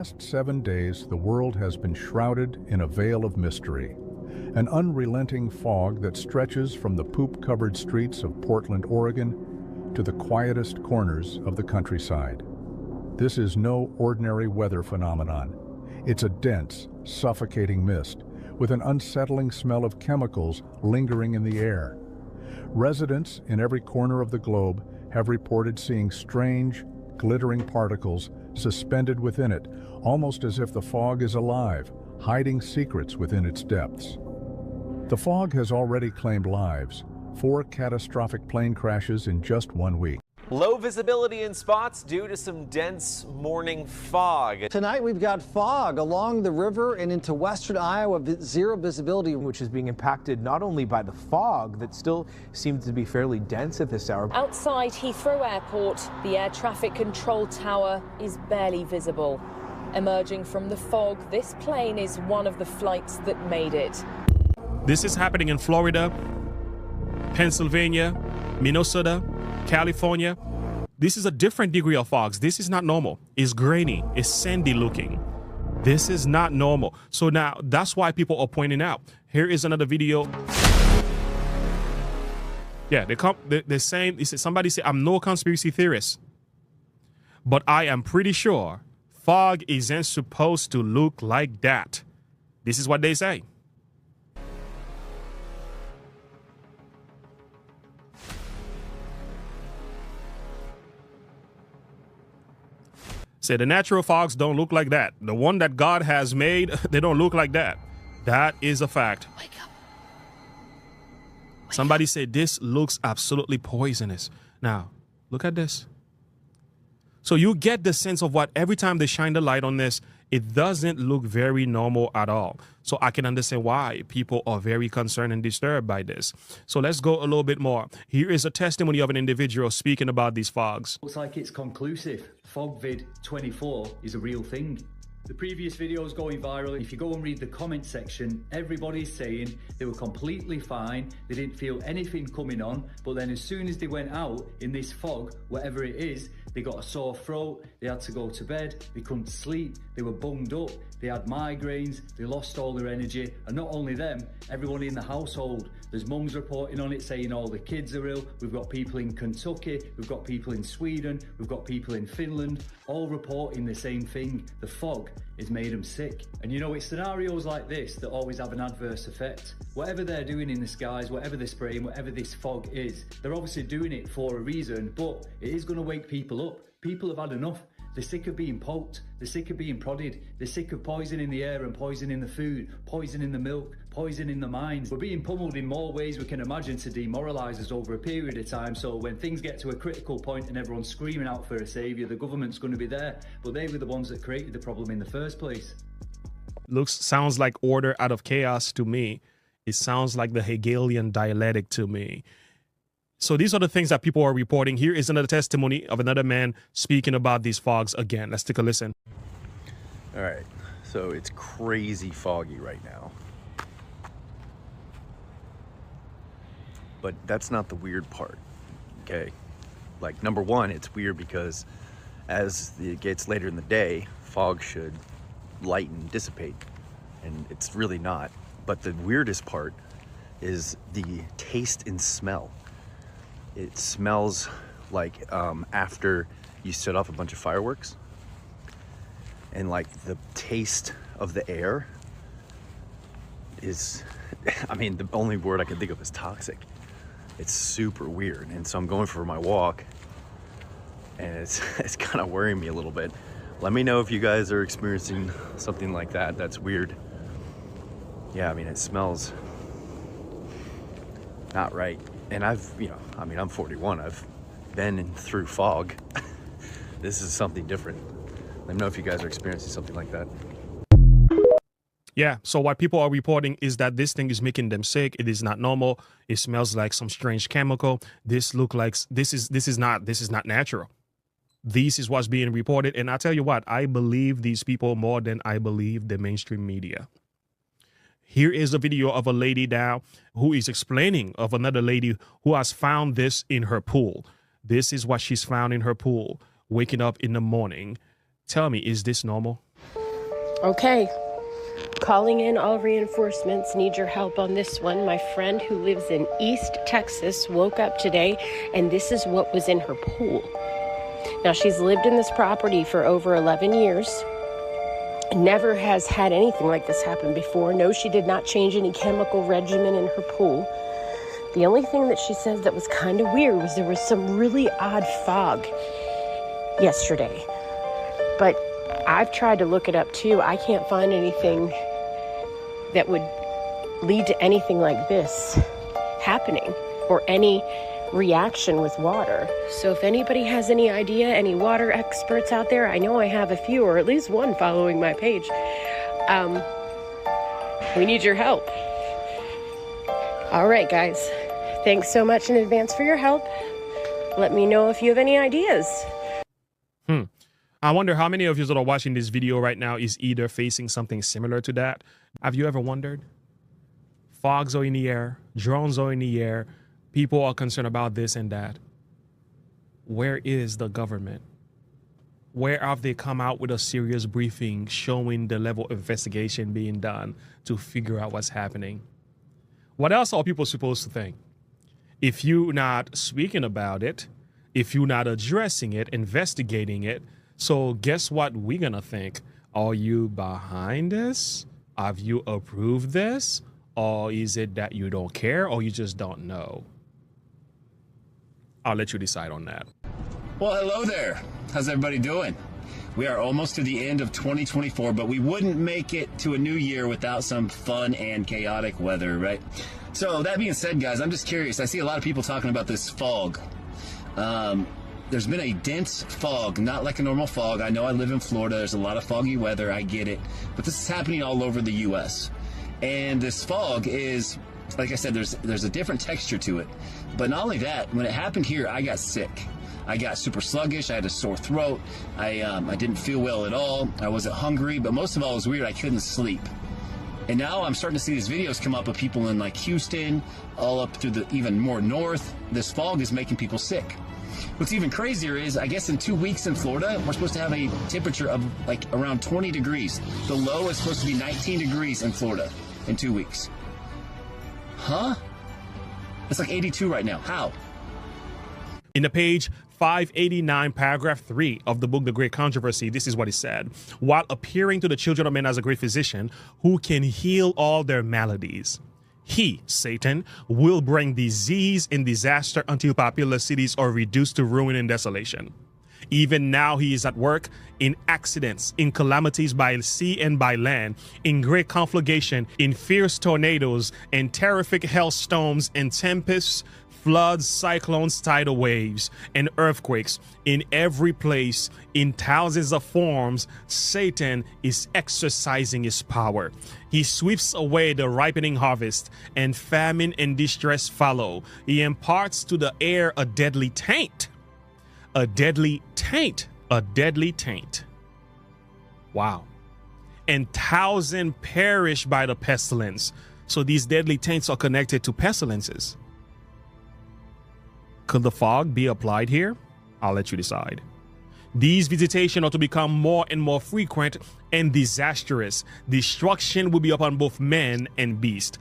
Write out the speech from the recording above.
Last 7 days, the world has been shrouded in a veil of mystery. An unrelenting fog that stretches from the poop-covered streets of Portland, Oregon, to the quietest corners of the countryside. This is no ordinary weather phenomenon. It's a dense, suffocating mist with an unsettling smell of chemicals lingering in the air. Residents in every corner of the globe have reported seeing strange, glittering particles suspended within it, almost as if the fog is alive, hiding secrets within its depths. The fog has already claimed lives, 4 catastrophic plane crashes in just 1 week. Low visibility in spots due to some dense morning fog. Tonight we've got fog along the river and into western Iowa, zero visibility, which is being impacted not only by the fog that still seems to be fairly dense at this hour. Outside Heathrow Airport, the air traffic control tower is barely visible. Emerging from the fog, this plane is one of the flights that made it. This is happening in Florida, Pennsylvania, Minnesota, California. This is a different degree of fogs. This is not normal. It's grainy. It's sandy looking. This is not normal. So now that's why people are pointing out. Here is another video. Yeah, they're saying, somebody said, I'm no conspiracy theorist, but I am pretty sure fog isn't supposed to look like that. This is what they say. Say the natural fogs don't look like that. The one that God has made, they don't look like that. That is a fact. Wake up. Somebody said this looks absolutely poisonous. Now, look at this. So you get the sense of what every time they shine the light on this, it doesn't look very normal at all. So I can understand why people are very concerned and disturbed by this. So let's go a little bit more. Here is a testimony of an individual speaking about these fogs. Looks like it's conclusive. FogVid 24 is a real thing. The previous video is going viral. If you go and read the comment section, everybody's saying they were completely fine. They didn't feel anything coming on. But then as soon as they went out in this fog, whatever it is, they got a sore throat, they had to go to bed, they couldn't sleep, they were bunged up, they had migraines, they lost all their energy. And not only them, everyone in the household. There's mums reporting on it saying all the kids are ill. We've got people in Kentucky, we've got people in Sweden, we've got people in Finland, all reporting the same thing. The fog has made them sick. And you know, it's scenarios like this that always have an adverse effect. Whatever they're doing in the skies, whatever they're spraying, whatever this fog is, they're obviously doing it for a reason, but it is going to wake people up. People have had enough. They're sick of being poked, they're sick of being prodded, they're sick of poisoning the air and poisoning the food, poisoning the milk, poisoning the minds. We're being pummeled in more ways we can imagine to demoralise us over a period of time, so when things get to a critical point and everyone's screaming out for a saviour, the government's going to be there, but they were the ones that created the problem in the first place. Sounds like order out of chaos to me. It sounds like the Hegelian dialectic to me. So these are the things that people are reporting. Here is another testimony of another man speaking about these fogs again. Let's take a listen. All right, so it's crazy foggy right now. But that's not the weird part, okay? Like, number one, it's weird because as it gets later in the day, fog should lighten, dissipate, and it's really not. But the weirdest part is the taste and smell. It smells like after you set off a bunch of fireworks, and like the taste of the air is, I mean, the only word I can think of is toxic. It's super weird. And so I'm going for my walk and it's kind of worrying me a little bit. Let me know if you guys are experiencing something like that. That's weird. Yeah, I mean, it smells not right. And I'm 41. I've been through fog. This is something different. Let me know if you guys are experiencing something like that. Yeah, so what people are reporting is that this thing is making them sick. It is not normal. It smells like some strange chemical. This is not natural. This is what's being reported. And I tell you what, I believe these people more than I believe the mainstream media. Here is a video of a lady now who is explaining of another lady who has found this in her pool. This is what she's found in her pool, waking up in the morning. Tell me, is this normal? Okay. Calling in all reinforcements. Need your help on this one. My friend who lives in East Texas woke up today and this is what was in her pool. Now, she's lived in this property for over 11 years. Never has had anything like this happen before. No, she did not change any chemical regimen in her pool. The only thing that she says that was kind of weird was there was some really odd fog yesterday. But I've tried to look it up too. I can't find anything that would lead to anything like this happening or any reaction with water. So if anybody has any idea, any water experts out there, I know I have a few, or at least one following my page. We need your help. All right, guys. Thanks so much in advance for your help. Let me know if you have any ideas. I wonder how many of you that are watching this video right now is either facing something similar to that. Have you ever wondered? Fogs are in the air, drones are in the air, people are concerned about this and that. Where is the government? Where have they come out with a serious briefing showing the level of investigation being done to figure out what's happening? What else are people supposed to think? If you're not speaking about it, if you're not addressing it, investigating it, so guess what we're going to think? Are you behind this? Have you approved this? Or is it that you don't care or you just don't know? I'll let you decide on that. Well, hello there. How's everybody doing? We are almost to the end of 2024, but we wouldn't make it to a new year without some fun and chaotic weather, right? So that being said, guys, I'm just curious. I see a lot of people talking about this fog. There's been a dense fog, not like a normal fog. I know I live in Florida. There's a lot of foggy weather. I get it. But this is happening all over the U.S. And this fog is, like I said, there's a different texture to it. But not only that, when it happened here, I got sick. I got super sluggish. I had a sore throat. I didn't feel well at all. I wasn't hungry. But most of all, it was weird. I couldn't sleep. And now I'm starting to see these videos come up of people in like Houston, all up through the even more north. This fog is making people sick. What's even crazier is, I guess in 2 weeks in Florida, we're supposed to have a temperature of like around 20 degrees. The low is supposed to be 19 degrees in Florida in 2 weeks. Huh? It's like 82 right now. How? In the page 589, paragraph 3 of the book, The Great Controversy, this is what he said. While appearing to the children of men as a great physician who can heal all their maladies, he, Satan, will bring disease and disaster until populous cities are reduced to ruin and desolation. Even now he is at work in accidents, in calamities by sea and by land, in great conflagration, in fierce tornadoes, and terrific hailstorms and tempests, floods, cyclones, tidal waves, and earthquakes. In every place, in thousands of forms, Satan is exercising his power. He sweeps away the ripening harvest, and famine and distress follow. He imparts to the air a deadly taint. A deadly taint. A deadly taint. Wow. And thousands perish by the pestilence. So these deadly taints are connected to pestilences. Could the fog be applied here? I'll let you decide. These visitations are to become more and more frequent and disastrous. Destruction will be upon both men and beast.